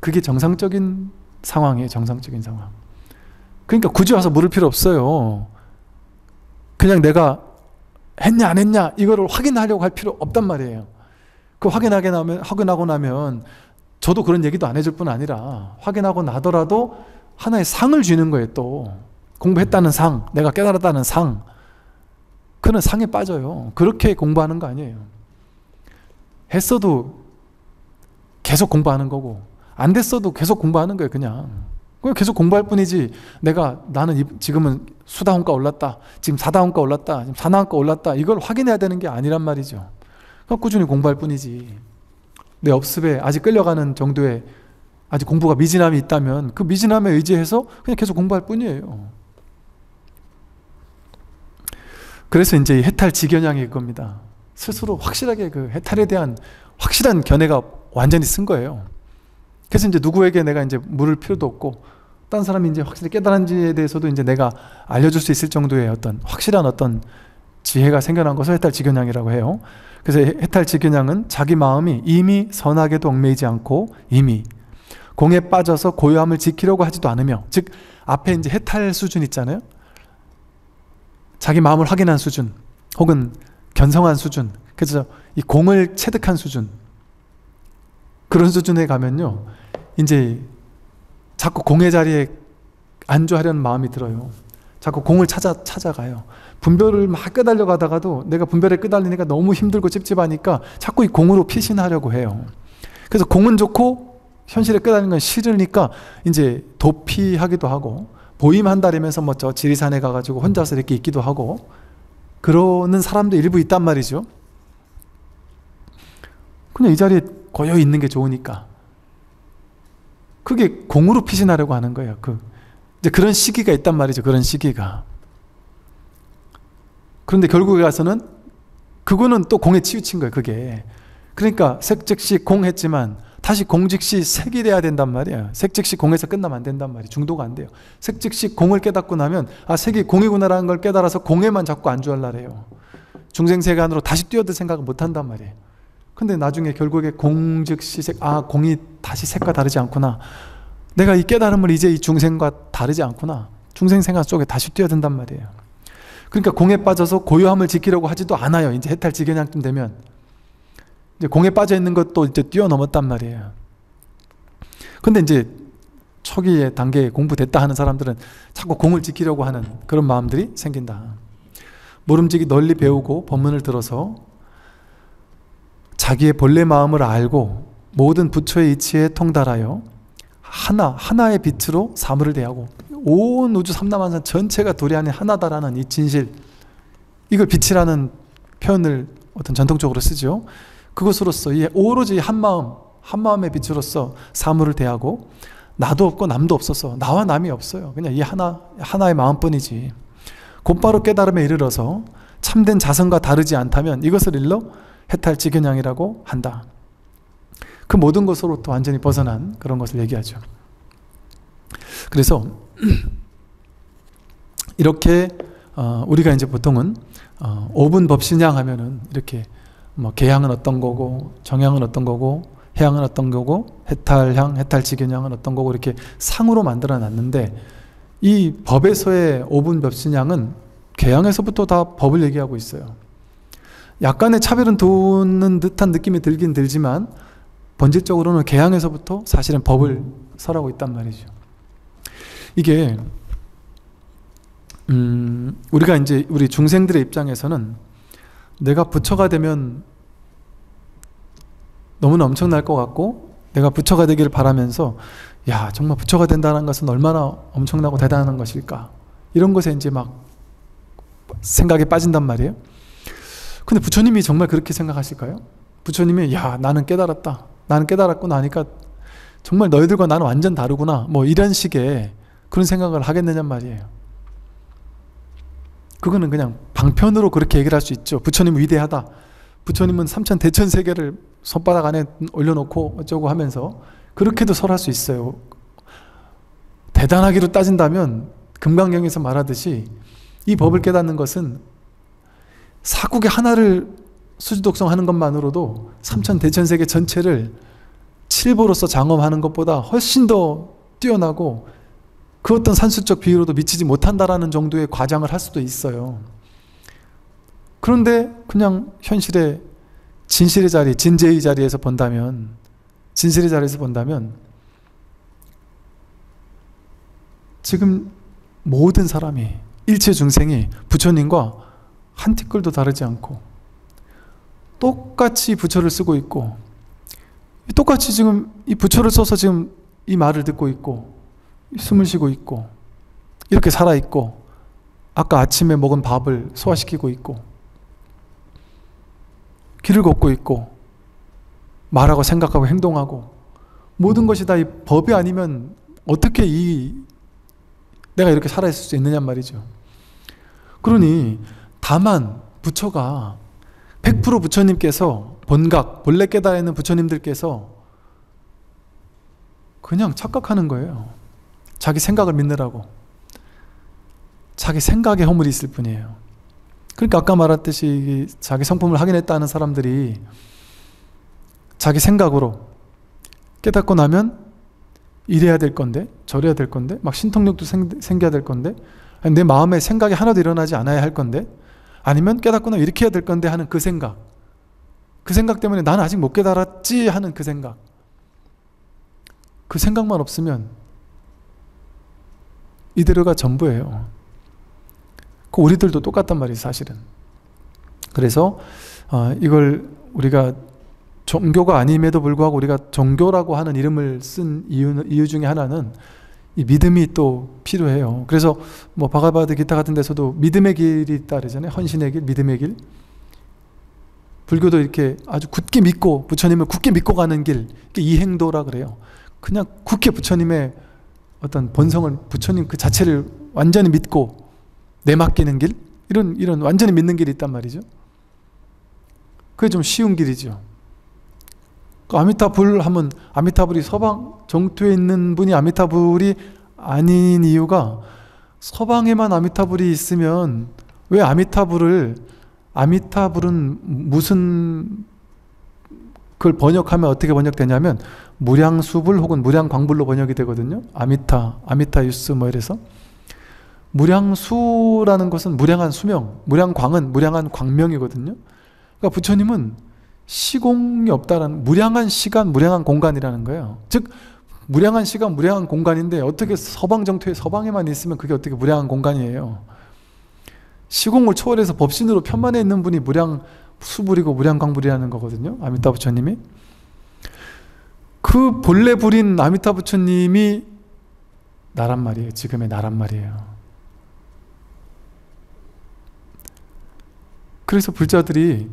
그게 정상적인 상황이에요. 정상적인 상황. 그러니까 굳이 와서 물을 필요 없어요. 그냥 내가 했냐 안 했냐 이거를 확인하려고 할 필요 없단 말이에요. 그 확인하고 나면 저도 그런 얘기도 안 해줄 뿐 아니라 확인하고 나더라도 하나의 상을 주는 거예요. 또 공부했다는 상, 내가 깨달았다는 상, 그는 상에 빠져요. 그렇게 공부하는 거 아니에요. 했어도 계속 공부하는 거고, 안 됐어도 계속 공부하는 거예요. 그냥 계속 공부할 뿐이지, 나는 지금은 수다원가 올랐다, 지금 사다원가 올랐다, 지금 사나원가 올랐다, 이걸 확인해야 되는 게 아니란 말이죠. 그냥 꾸준히 공부할 뿐이지. 내 업습에 아직 끌려가는 정도의 아직 공부가 미진함이 있다면 그 미진함에 의지해서 그냥 계속 공부할 뿐이에요. 그래서 이제 이 해탈지견양이 그겁니다. 스스로 확실하게 그 해탈에 대한 확실한 견해가 완전히 쓴 거예요. 그래서 이제 누구에게 내가 이제 물을 필요도 없고, 다른 사람이 이제 확실히 깨달은지에 대해서도 이제 내가 알려줄 수 있을 정도의 어떤 확실한 어떤 지혜가 생겨난 것을 해탈지견양이라고 해요. 그래서 해탈지견양은 자기 마음이 이미 선악에도 얽매이지 않고 이미 공에 빠져서 고요함을 지키려고 하지도 않으며, 즉 앞에 이제 해탈 수준 있잖아요. 자기 마음을 확인한 수준, 혹은 견성한 수준, 그래서 이 공을 체득한 수준, 그런 수준에 가면요, 이제 자꾸 공의 자리에 안주하려는 마음이 들어요. 자꾸 공을 찾아가요. 분별을 막 끄달려 가다가도 내가 분별에 끄달리니까 너무 힘들고 찝찝하니까 자꾸 이 공으로 피신하려고 해요. 그래서 공은 좋고 현실에 끄달리는 건 싫으니까 이제 도피하기도 하고, 보임한다리면서 뭐 저 지리산에 가가지고 혼자서 이렇게 있기도 하고, 그러는 사람도 일부 있단 말이죠. 그냥 이 자리에 고요히 있는 게 좋으니까. 그게 공으로 피신하려고 하는 거예요. 이제 그런 시기가 있단 말이죠. 그런 시기가. 그런데 결국에 가서는 그거는 또 공에 치우친 거예요. 그게. 그러니까 색즉시 공했지만 다시 공즉시 색이 돼야 된단 말이에요. 색즉시 공에서 끝나면 안 된단 말이에요. 중도가 안 돼요. 색즉시 공을 깨닫고 나면 색이 공이구나라는 걸 깨달아서 공에만 자꾸 안주하려래요. 중생세간으로 다시 뛰어들 생각을 못 한단 말이에요. 근데 나중에 결국에 공즉시 색, 공이 다시 색과 다르지 않구나, 내가 이 깨달음을 이제 이 중생과 다르지 않구나, 중생생활 속에 다시 뛰어든단 말이에요. 그러니까 공에 빠져서 고요함을 지키려고 하지도 않아요. 이제 해탈지견양쯤 되면 이제 공에 빠져 있는 것도 이제 뛰어넘었단 말이에요. 근데 이제 초기의 단계에 공부됐다 하는 사람들은 자꾸 공을 지키려고 하는 그런 마음들이 생긴다. 모름지기 널리 배우고 법문을 들어서 자기의 본래 마음을 알고 모든 부처의 이치에 통달하여 하나의 빛으로 사물을 대하고, 온 우주 삼라만상 전체가 도리아닌 하나다라는 이 진실, 이걸 빛이라는 표현을 어떤 전통적으로 쓰죠. 그것으로서 오로지 한 마음의 빛으로서 사물을 대하고, 나도 없고 남도 없어서 나와 남이 없어요. 그냥 이 하나의 마음뿐이지. 곧바로 깨달음에 이르러서 참된 자성과 다르지 않다면 이것을 일러 해탈지견양이라고 한다. 그 모든 것으로부터 완전히 벗어난 그런 것을 얘기하죠. 그래서 이렇게 우리가 이제 보통은 5분 법신양 하면은 이렇게 뭐 계양은 어떤 거고, 정향은 어떤 거고, 해양은 어떤 거고, 해탈향, 해탈지견양은 어떤 거고, 이렇게 상으로 만들어 놨는데, 이 법에서의 5분 법신양은 계양에서부터 다 법을 얘기하고 있어요. 약간의 차별은 두는 듯한 느낌이 들긴 들지만 본질적으로는 계양에서부터 사실은 법을 설하고 있단 말이죠. 이게 우리가 이제 우리 중생들의 입장에서는 내가 부처가 되면 너무나 엄청날 것 같고, 내가 부처가 되기를 바라면서 야, 정말 부처가 된다는 것은 얼마나 엄청나고 대단한 것일까, 이런 것에 이제 막 생각에 빠진단 말이에요. 근데 부처님이 정말 그렇게 생각하실까요? 부처님이 야, 나는 깨달았다, 나는 깨달았고 나니까 정말 너희들과 나는 완전 다르구나, 뭐 이런 식의 그런 생각을 하겠느냐 말이에요. 그거는 그냥 방편으로 그렇게 얘기를 할 수 있죠. 부처님 위대하다, 부처님은 삼천 대천 세계를 손바닥 안에 올려놓고 어쩌고 하면서 그렇게도 설할 수 있어요. 대단하기로 따진다면 금강경에서 말하듯이 이 법을 깨닫는 것은 사국의 하나를 수지독성하는 것만으로도 삼천 대천 세계 전체를 칠보로서 장엄하는 것보다 훨씬 더 뛰어나고, 그 어떤 산수적 비유로도 미치지 못한다라는 정도의 과장을 할 수도 있어요. 그런데 그냥 현실의 진실의 자리, 진재의 자리에서 본다면, 진실의 자리에서 본다면 지금 모든 사람이, 일체 중생이 부처님과 한 티끌도 다르지 않고 똑같이 부처를 쓰고 있고, 똑같이 지금 이 부처를 써서 지금 이 말을 듣고 있고, 숨을 쉬고 있고, 이렇게 살아있고, 아까 아침에 먹은 밥을 소화시키고 있고, 길을 걷고 있고, 말하고 생각하고 행동하고, 모든 것이 다 이 법이 아니면 어떻게 내가 이렇게 살아있을 수 있느냐 말이죠. 그러니 다만 부처가 100% 부처님께서 본래 깨달아 있는 부처님들께서 그냥 착각하는 거예요. 자기 생각을 믿느라고. 자기 생각에 허물이 있을 뿐이에요. 그러니까 아까 말했듯이 자기 성품을 확인했다는 사람들이 자기 생각으로 깨닫고 나면 이래야 될 건데, 저래야 될 건데, 막 신통력도 생겨야 될 건데, 내 마음에 생각이 하나도 일어나지 않아야 할 건데, 아니면 깨닫고 나면 이렇게 해야 될 건데 하는 그 생각 때문에 나는 아직 못 깨달았지 하는 그 생각만 없으면 이대로가 전부예요. 그 우리들도 똑같단 말이에요, 사실은. 그래서 이걸 우리가 종교가 아님에도 불구하고 우리가 종교라고 하는 이름을 쓴 이유 중에 하나는 이 믿음이 또 필요해요. 그래서 뭐 바가바드 기타 같은 데서도 믿음의 길이 있다 그러잖아요. 헌신의 길, 믿음의 길. 불교도 이렇게 아주 굳게 믿고, 부처님을 굳게 믿고 가는 길, 이행도라 그래요. 그냥 굳게 부처님의 어떤 본성을, 부처님 그 자체를 완전히 믿고 내맡기는 길, 이런 완전히 믿는 길이 있단 말이죠. 그게 좀 쉬운 길이죠. 아미타불 하면 아미타불이 서방 정토에 있는 분이 아미타불이 아닌 이유가, 서방에만 아미타불이 있으면 왜 아미타불은 무슨, 그걸 번역하면 어떻게 번역되냐면 무량수불 혹은 무량광불로 번역이 되거든요. 아미타유스 뭐 이래서. 무량수라는 것은 무량한 수명, 무량광은 무량한 광명이거든요. 그러니까 부처님은 시공이 없다라는, 무량한 시간, 무량한 공간이라는 거예요. 즉 무량한 시간, 무량한 공간인데 어떻게 서방 정토에, 서방에만 있으면 그게 어떻게 무량한 공간이에요. 시공을 초월해서 법신으로 편만에 있는 분이 무량수불이고 무량광불이라는 거거든요. 아미타 부처님이. 그 본래 불인 아미타 부처님이 나란 말이에요. 지금의 나란 말이에요. 그래서 불자들이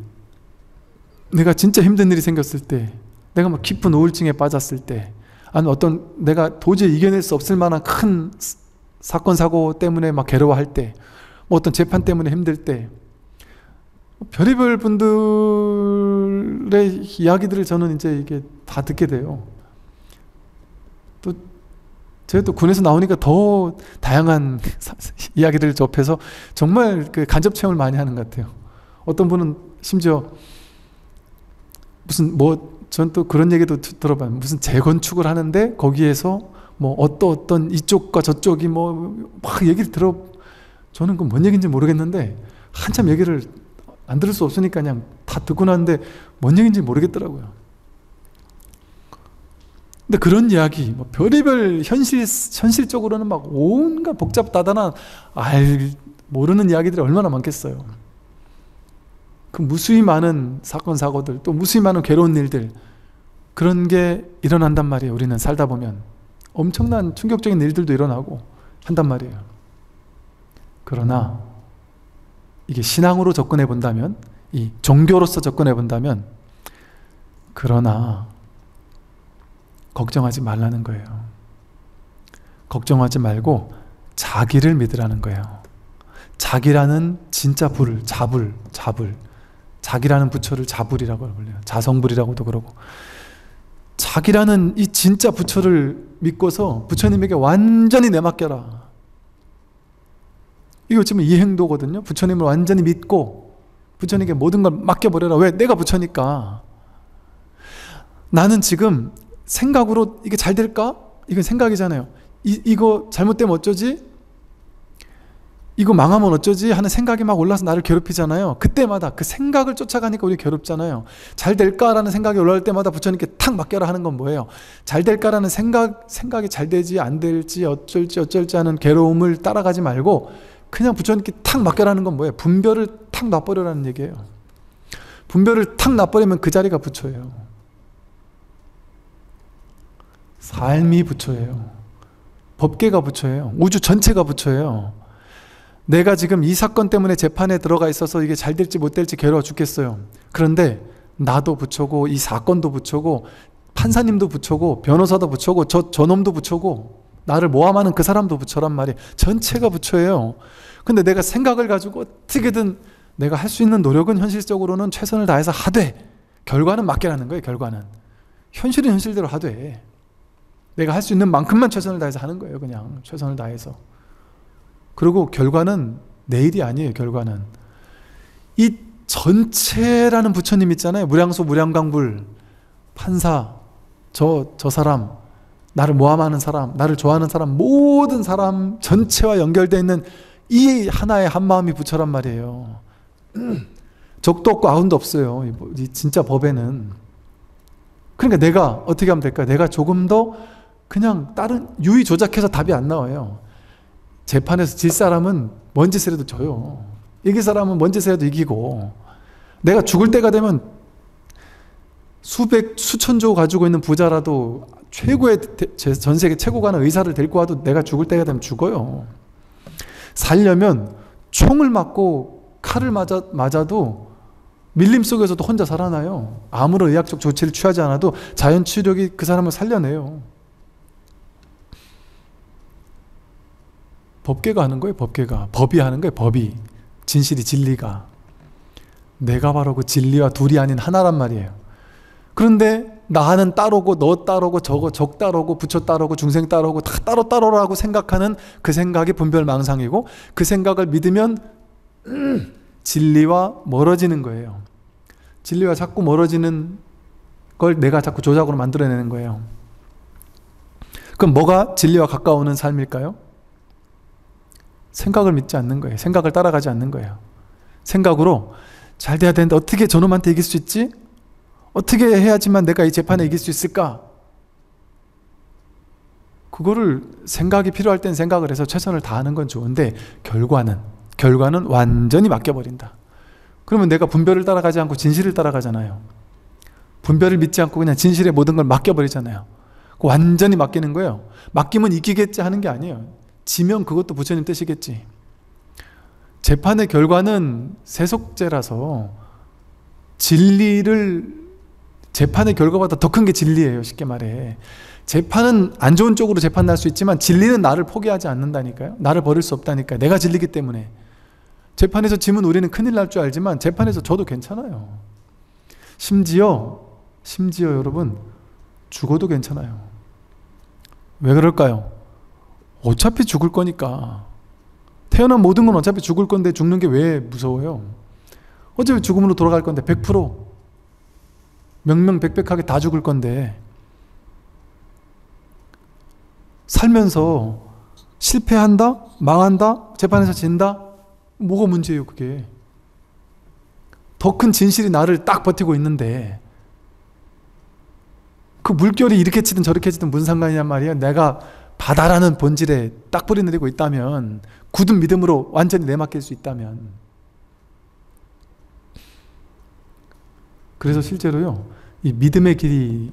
내가 진짜 힘든 일이 생겼을 때, 내가 막 깊은 우울증에 빠졌을 때, 아니면 어떤 내가 도저히 이겨낼 수 없을 만한 큰 사건 사고 때문에 막 괴로워할 때, 뭐 어떤 재판 때문에 힘들 때, 별의별 분들의 이야기들을 저는 이제 이게 다 듣게 돼요. 또 제가 또 군에서 나오니까 더 다양한 이야기들을 접해서 정말 그 간접 체험을 많이 하는 것 같아요. 어떤 분은 심지어 무슨 전 또 그런 얘기도 들어봐요. 무슨 재건축을 하는데 거기에서 뭐 어떤 이쪽과 저쪽이 뭐 막 얘기를 저는 그 뭔 얘기인지 모르겠는데 한참 얘기를 안 들을 수 없으니까 그냥 다 듣고 나는데 뭔 얘기인지 모르겠더라고요. 근데 그런 이야기, 뭐 별의별 현실적으로는 막 온갖 복잡다단한 모르는 이야기들이 얼마나 많겠어요. 그 무수히 많은 사건 사고들, 또 무수히 많은 괴로운 일들, 그런 게 일어난단 말이에요. 우리는 살다 보면 엄청난 충격적인 일들도 일어나고 한단 말이에요. 그러나 이게 신앙으로 접근해 본다면, 이 종교로서 접근해 본다면, 그러나 걱정하지 말라는 거예요. 걱정하지 말고 자기를 믿으라는 거예요. 자기라는 진짜 불을, 자불, 자기라는 부처를 자불이라고 불려요. 자성불이라고도 그러고, 자기라는 이 진짜 부처를 믿고서 부처님에게 완전히 내맡겨라. 이거 지금 이행도거든요. 부처님을 완전히 믿고 부처님께 모든 걸 맡겨버려라. 왜? 내가 부처니까. 나는 지금 생각으로 이게 잘 될까? 이건 생각이잖아요. 이거 잘못되면 어쩌지? 이거 망하면 어쩌지 하는 생각이 막 올라서 나를 괴롭히잖아요. 그때마다 그 생각을 쫓아가니까 우리 괴롭잖아요. 잘 될까라는 생각이 올라올 때마다 부처님께 탁 맡겨라 하는 건 뭐예요? 잘 될까라는 생각이 잘 되지 안 될지 어쩔지 하는 괴로움을 따라가지 말고 그냥 부처님께 탁 맡겨라는 건 뭐예요? 분별을 탁 놔버려라는 얘기예요. 분별을 탁 놔버리면 그 자리가 부처예요. 삶이 부처예요. 법계가 부처예요. 우주 전체가 부처예요. 내가 지금 이 사건 때문에 재판에 들어가 있어서 이게 잘 될지 못 될지 괴로워 죽겠어요. 그런데 나도 부처고 이 사건도 부처고 판사님도 부처고 변호사도 부처고 저놈도 부처고 나를 모함하는 그 사람도 부처란 말이에요. 전체가 부처예요. 근데 내가 생각을 가지고 어떻게든 내가 할 수 있는 노력은 현실적으로는 최선을 다해서 하되 결과는 맡겨라는 거예요. 결과는 현실은 현실대로 하되 내가 할 수 있는 만큼만 최선을 다해서 하는 거예요. 그냥 최선을 다해서. 그리고 결과는 내일이 아니에요. 결과는 이 전체라는 부처님 있잖아요. 무량소 무량광불 판사 저 사람 나를 모함하는 사람 나를 좋아하는 사람 모든 사람 전체와 연결되어 있는 이 하나의 한마음이 부처란 말이에요. 적도 없고 아운도 없어요. 이 진짜 법에는. 그러니까 내가 어떻게 하면 될까요? 내가 조금 더 그냥 다른 유의 조작해서 답이 안 나와요. 재판에서 질 사람은 뭔 짓을 해도 져요. 이길 사람은 뭔 짓을 해도 이기고 내가 죽을 때가 되면 수천조 가지고 있는 부자라도 최고의 전 세계 최고 가는 의사를 데리고 와도 내가 죽을 때가 되면 죽어요. 살려면 총을 맞고 칼을 맞아도 밀림 속에서도 혼자 살아나요. 아무런 의학적 조치를 취하지 않아도 자연 치료력이 그 사람을 살려내요. 법계가 하는 거예요. 법계가. 법이 하는 거예요. 법이. 진실이 진리가. 내가 바로 그 진리와 둘이 아닌 하나란 말이에요. 그런데 나는 따로고 너 따로고 적 따로고 부처 따로고 중생 따로고 다 따로라고 생각하는 그 생각이 분별망상이고 그 생각을 믿으면 진리와 멀어지는 거예요. 진리와 자꾸 멀어지는 걸 내가 자꾸 조작으로 만들어내는 거예요. 그럼 뭐가 진리와 가까워오는 삶일까요? 생각을 믿지 않는 거예요. 생각을 따라가지 않는 거예요. 생각으로 잘 돼야 되는데 어떻게 저놈한테 이길 수 있지? 어떻게 해야지만 내가 이 재판에 이길 수 있을까? 그거를 생각이 필요할 땐 생각을 해서 최선을 다하는 건 좋은데 결과는 완전히 맡겨버린다. 그러면 내가 분별을 따라가지 않고 진실을 따라가잖아요. 분별을 믿지 않고 그냥 진실의 모든 걸 맡겨버리잖아요. 완전히 맡기는 거예요. 맡기면 이기겠지 하는 게 아니에요. 지면 그것도 부처님 뜻이겠지. 재판의 결과는 세속죄라서 재판의 결과보다 더 큰 게 진리예요. 쉽게 말해. 재판은 안 좋은 쪽으로 재판 날 수 있지만 진리는 나를 포기하지 않는다니까요. 나를 버릴 수 없다니까요. 내가 진리기 때문에. 재판에서 지면 우리는 큰일 날 줄 알지만 재판에서 져도 괜찮아요. 심지어 여러분 죽어도 괜찮아요. 왜 그럴까요? 어차피 죽을 거니까. 태어난 모든 건 어차피 죽을 건데 죽는 게 왜 무서워요? 어차피 죽음으로 돌아갈 건데 100% 명명백백하게 다 죽을 건데 살면서 실패한다? 망한다? 재판에서 진다? 뭐가 문제예요 그게? 더 큰 진실이 나를 딱 버티고 있는데 그 물결이 이렇게 치든 저렇게 치든 무슨 상관이냔 말이에요. 내가 바다라는 본질에 딱 뿌리 내리고 있다면 굳은 믿음으로 완전히 내맡길 수 있다면 그래서 실제로요 이 믿음의 길이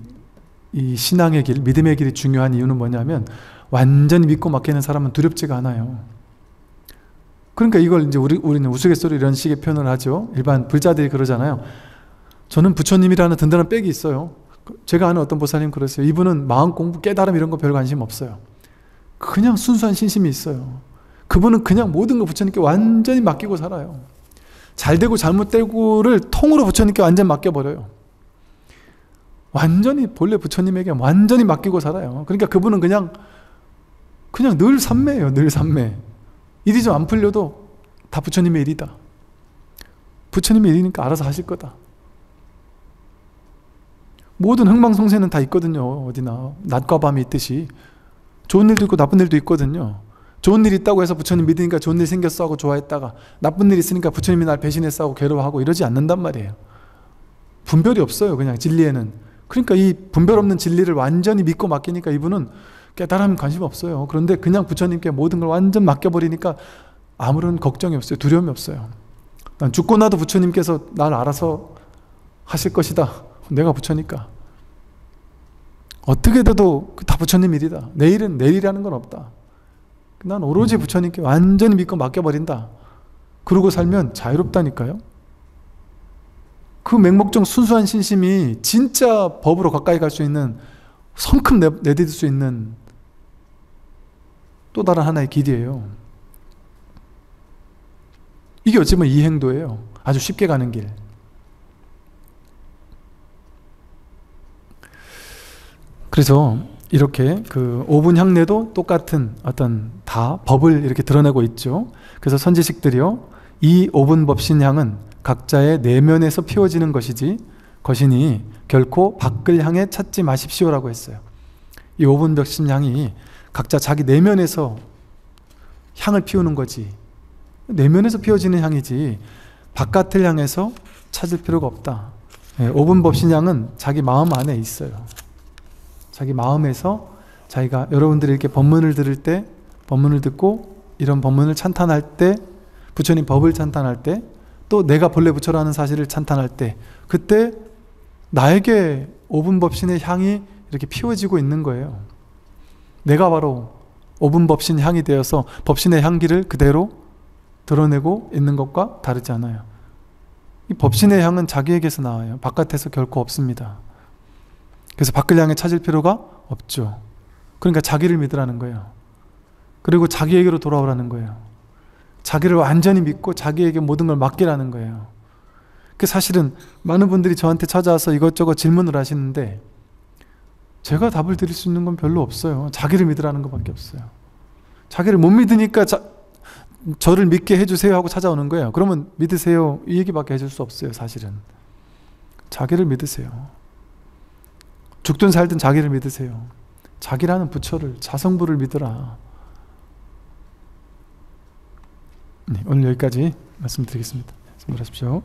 이 신앙의 길, 믿음의 길이 중요한 이유는 뭐냐면 완전히 믿고 맡기는 사람은 두렵지가 않아요. 그러니까 이걸 이제 우리는 우스갯소리 이런 식의 표현을 하죠. 일반 불자들이 그러잖아요. 저는 부처님이라는 든든한 백이 있어요. 제가 아는 어떤 보살님 그러세요. 이분은 마음 공부, 깨달음 이런 거 별 관심 없어요. 그냥 순수한 신심이 있어요. 그분은 그냥 모든 거 부처님께 완전히 맡기고 살아요. 잘되고 잘못되고를 통으로 부처님께 완전 맡겨버려요. 완전히 본래 부처님에게 완전히 맡기고 살아요. 그러니까 그분은 그냥 늘 삼매예요. 늘 삼매. 일이 좀 안 풀려도 다 부처님의 일이다. 부처님의 일이니까 알아서 하실 거다. 모든 흥망성쇠는 다 있거든요. 어디나 낮과 밤이 있듯이 좋은 일도 있고 나쁜 일도 있거든요. 좋은 일 있다고 해서 부처님 믿으니까 좋은 일 생겼어 하고 좋아했다가 나쁜 일 있으니까 부처님이 날 배신했어 하고 괴로워하고 이러지 않는단 말이에요. 분별이 없어요. 그냥 진리에는. 그러니까 이 분별 없는 진리를 완전히 믿고 맡기니까 이분은 깨달음 관심 없어요. 그런데 그냥 부처님께 모든 걸 완전 맡겨버리니까 아무런 걱정이 없어요. 두려움이 없어요. 난 죽고 나도 부처님께서 날 알아서 하실 것이다. 내가 부처니까. 어떻게 돼도 다 부처님 일이다. 내일은 내일이라는 건 없다. 난 오로지 부처님께 완전히 믿고 맡겨버린다. 그러고 살면 자유롭다니까요. 그 맹목적 순수한 신심이 진짜 법으로 가까이 갈 수 있는, 성큼 내디딜 수 있는 또 다른 하나의 길이에요. 이게 어찌 보면 이행도예요. 아주 쉽게 가는 길. 그래서 이렇게 그 5분 향내도 똑같은 어떤 다 법을 이렇게 드러내고 있죠. 그래서 선지식들이요, 이 5분 법신향은 각자의 내면에서 피워지는 것이니 결코 밖을 향해 찾지 마십시오라고 했어요. 이 5분 법신향이 각자 자기 내면에서 향을 피우는 거지, 내면에서 피워지는 향이지 바깥을 향해서 찾을 필요가 없다. 5분 법신향은 자기 마음 안에 있어요. 자기 마음에서 자기가, 여러분들이 이렇게 법문을 들을 때, 법문을 듣고 이런 법문을 찬탄할 때, 부처님 법을 찬탄할 때, 또 내가 본래 부처라는 사실을 찬탄할 때, 그때 나에게 5분 법신의 향이 이렇게 피워지고 있는 거예요. 내가 바로 5분 법신 향이 되어서 법신의 향기를 그대로 드러내고 있는 것과 다르지 않아요. 이 법신의 향은 자기에게서 나와요. 바깥에서 결코 없습니다. 그래서 밖을 향해 찾을 필요가 없죠. 그러니까 자기를 믿으라는 거예요. 그리고 자기에게로 돌아오라는 거예요. 자기를 완전히 믿고 자기에게 모든 걸 맡기라는 거예요. 그 사실은 많은 분들이 저한테 찾아와서 이것저것 질문을 하시는데 제가 답을 드릴 수 있는 건 별로 없어요. 자기를 믿으라는 것밖에 없어요. 자기를 못 믿으니까 저를 믿게 해주세요 하고 찾아오는 거예요. 그러면 믿으세요 이 얘기밖에 해줄 수 없어요. 사실은 자기를 믿으세요. 죽든 살든 자기를 믿으세요. 자기라는 부처를, 자성부를 믿으라. 네, 오늘 여기까지 말씀드리겠습니다. 수고하십시오.